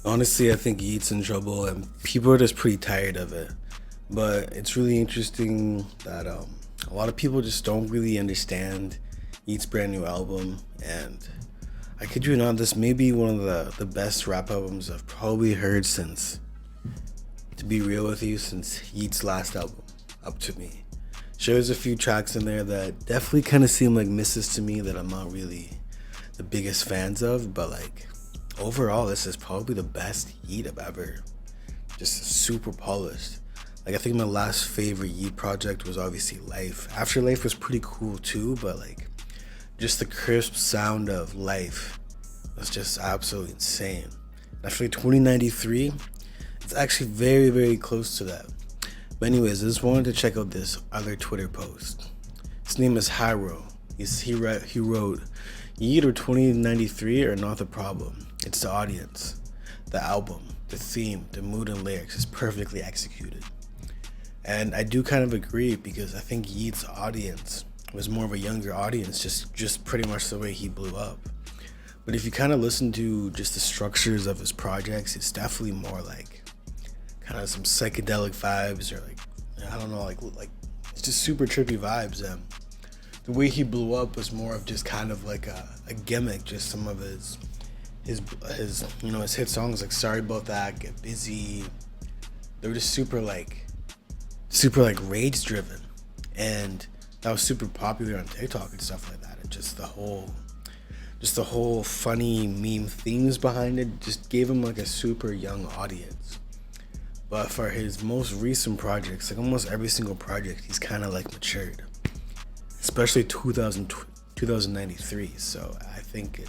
Honestly, I think Yeat's in trouble, and people are just pretty tired of it. But it's really interesting that a lot of people just don't really understand Yeat's brand new album. And I kid you not, this may be one of the best rap albums I've probably heard since, to be real with you, since Yeat's last album, Up to Me. Sure, there's a few tracks in there that definitely kind of seem like misses to me that I'm not really the biggest fans of, but like overall, this is probably the best Yeat I've ever. Just super polished. Like I think my last favorite Yeat project was obviously Life. After Life was pretty cool too, but like just the crisp sound of Life was just absolutely insane. And I feel like 2093, it's actually very, very close to that. But anyways, I just wanted to check out this other Twitter post. His name is Hyro. He wrote, Yeat or 2093 are not the problem. It's the audience. The album, the theme, the mood and lyrics is perfectly executed. And I do kind of agree because I think Yeat's audience was more of a younger audience, just pretty much the way he blew up. But if you kind of listen to just the structures of his projects, it's definitely more like kind of some psychedelic vibes, or like I don't know, like it's just super trippy vibes. And the way he blew up was more of just kind of like a gimmick. Just some of his his hit songs like Sorry About That, Get Busy. They were just super like rage driven, and that was super popular on TikTok and stuff like that. And just the whole funny meme themes behind it just gave him like a super young audience. But for his most recent projects, like almost every single project, he's kind of like matured, especially 2093. So I think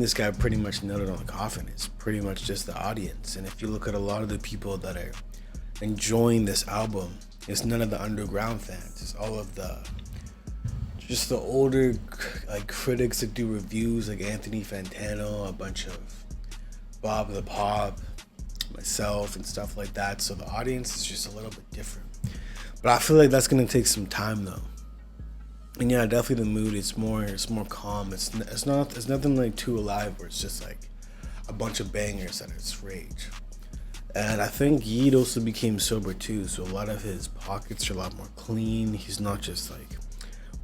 this guy pretty much nailed it on the coffin. It's pretty much just the audience. And if you look at a lot of the people that are enjoying this album, it's none of the underground fans. It's all of the older like critics that do reviews, like Anthony Fantano, a bunch of Bob the Pop, myself, and stuff like that. So the audience is just a little bit different. But I feel like that's gonna take some time though. And yeah, definitely the mood. It's more calm. It's nothing like Too Alive where it's just like a bunch of bangers that it's rage. And I think Yeat also became sober too, so a lot of his pockets are a lot more clean. He's not just like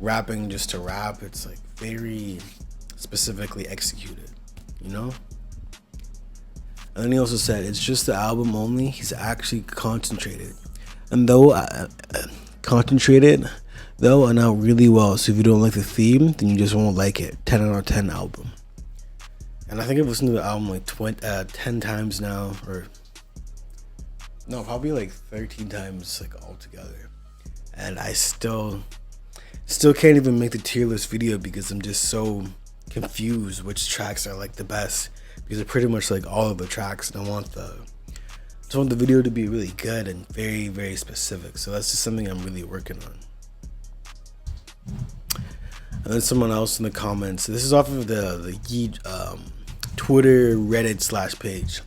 rapping just to rap. It's like very specifically executed, you know? And then he also said, it's just the album only. He's actually concentrated. And concentrated though, and out really well. So if you don't like the theme, then you just won't like it. 10 out of 10 album. And I think I've listened to the album like 10 times now, or no, probably like 13 times like altogether. And I still can't even make the tier list video because I'm just so confused which tracks are like the best, because they're pretty much like all of the tracks, and I want the video to be really good and very, very specific. So that's just something I'm really working on. And then someone else in the comments, this is off of the Yeat Twitter Reddit / page.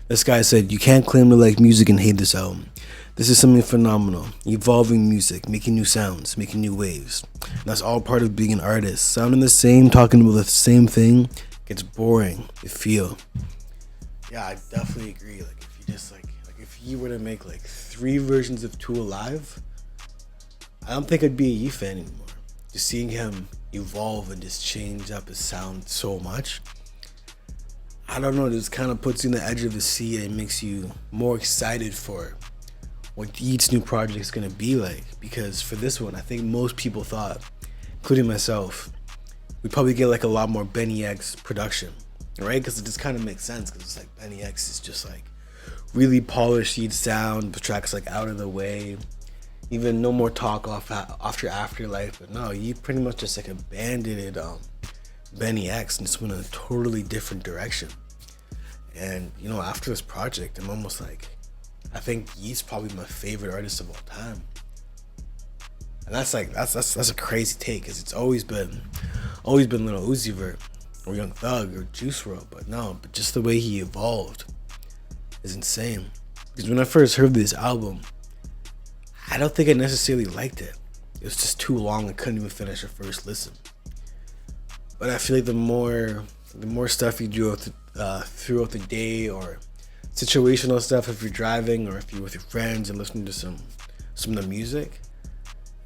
This guy said, you can't claim to like music and hate this album. This is something phenomenal. Evolving music, making new sounds, making new waves. And that's all part of being an artist. Sounding the same, talking about the same thing gets boring, you feel. Yeah, I definitely agree. Like if you just like if you were to make like 3 versions of Too Alive, I don't think I'd be a Yeat fan anymore. Just seeing him evolve and just change up his sound so much, I don't know, it just kind of puts you in the edge of the seat and makes you more excited for what Yeat's new project is going to be like. Because for this one, I think most people thought, including myself, we'd probably get like a lot more Benny X production, right? Because it just kind of makes sense, because it's like Benny X is just like really polished Yeat sound, the tracks like Out of the Way, even No More Talk after Afterlife. But no, Yeat pretty much just like abandoned Benny X and just went in a totally different direction. And you know, after this project, I'm almost like, I think Yeat's probably my favorite artist of all time. And that's a crazy take, because it's always been Lil Uzi Vert or Young Thug or Juice WRLD. But just the way he evolved is insane. Because when I first heard this album, I don't think I necessarily liked it. It was just too long. I couldn't even finish a first listen. But I feel like the more stuff he throughout the day, or situational stuff if you're driving or if you're with your friends and listening to some of the music,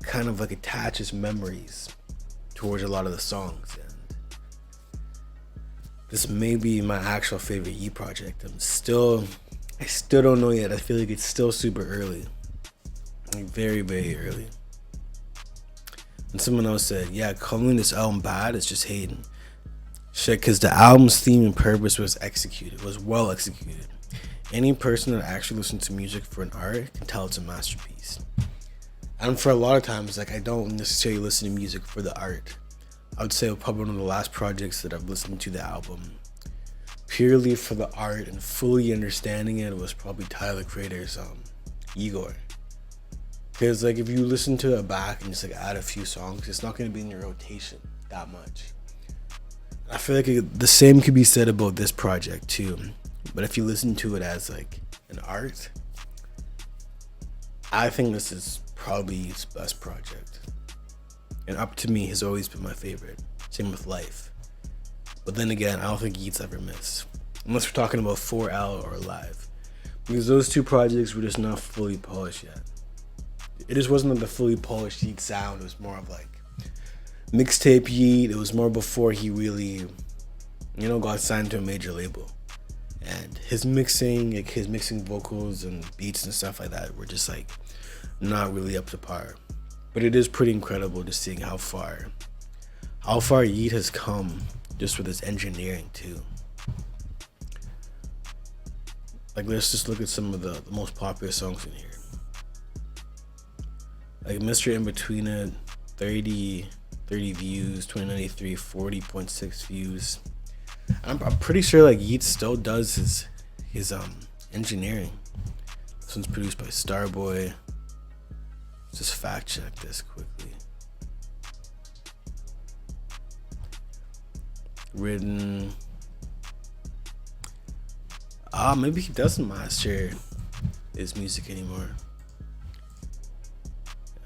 kind of like attaches memories towards a lot of the songs. And this may be my actual favorite Yeat project. I still don't know yet. I feel like it's still super early, like very, very early. And someone else said, yeah, calling this album bad is just hating. Shit, because the album's theme and purpose was well executed. Any person that actually listens to music for an art can tell it's a masterpiece. And for a lot of times, like, I don't necessarily listen to music for the art. I would say probably one of the last projects that I've listened to the album purely for the art and fully understanding it was probably Tyler Creator's Igor. Because like if you listen to it back and just like add a few songs, it's not going to be in your rotation that much. I feel like the same could be said about this project too. But if you listen to it as like an art, I think this is probably his best project. And Up To Me has always been my favorite. Same with Life. But then again, I don't think Yeat's ever missed. Unless we're talking about 4L or Live. Because those two projects were just not fully polished yet. It just wasn't like the fully polished Yeat sound. It was more of like mixtape Yeat. It was more before he really, got signed to a major label. And his mixing vocals and beats and stuff like that were just like not really up to par. But it is pretty incredible just seeing how far Yeat has come just with his engineering too. Like, let's just look at some of the most popular songs in here. Like Mr. In Between It, 30 views, 2093, 40.6 views. I'm pretty sure like Yeat still does his engineering. This one's produced by Starboy. Just fact check this quickly. Written. Maybe he doesn't master his music anymore.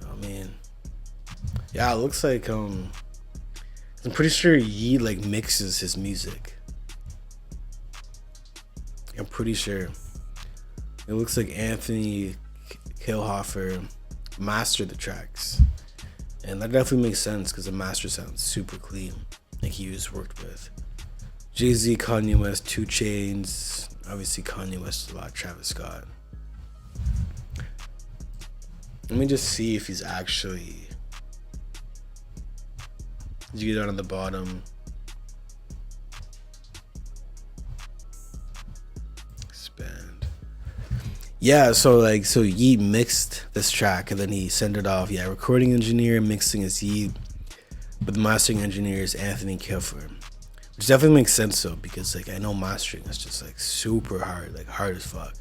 Oh man. Yeah, it looks like I'm pretty sure Yeat like mixes his music. I'm pretty sure. It looks like Anthony Kilhofer mastered the tracks. And that definitely makes sense because the master sounds super clean. Like he was worked with Jay-Z, Kanye West, 2 Chainz. Obviously Kanye West a lot, Travis Scott. Let me just see if he's actually. Did you get down on the bottom? Expand. Yeah, so Yeat mixed this track and then he sent it off. Yeah, recording engineer, mixing is Yeat, but the mastering engineer is Anthony Kilfer. Which definitely makes sense though, because like I know mastering is just like super hard, like hard as fuck.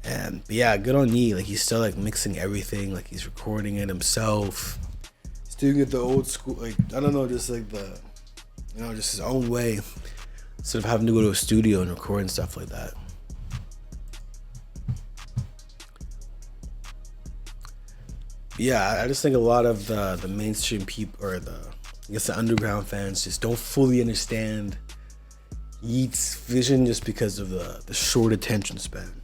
But yeah, good on Yeat. Like he's still like mixing everything, like he's recording it himself. He's doing it the old school, like I don't know, just like the, just his own way, instead of having to go to a studio and record and stuff like that. Yeah, I just think a lot of the mainstream people, or the underground fans, just don't fully understand Yeat's vision just because of the short attention span.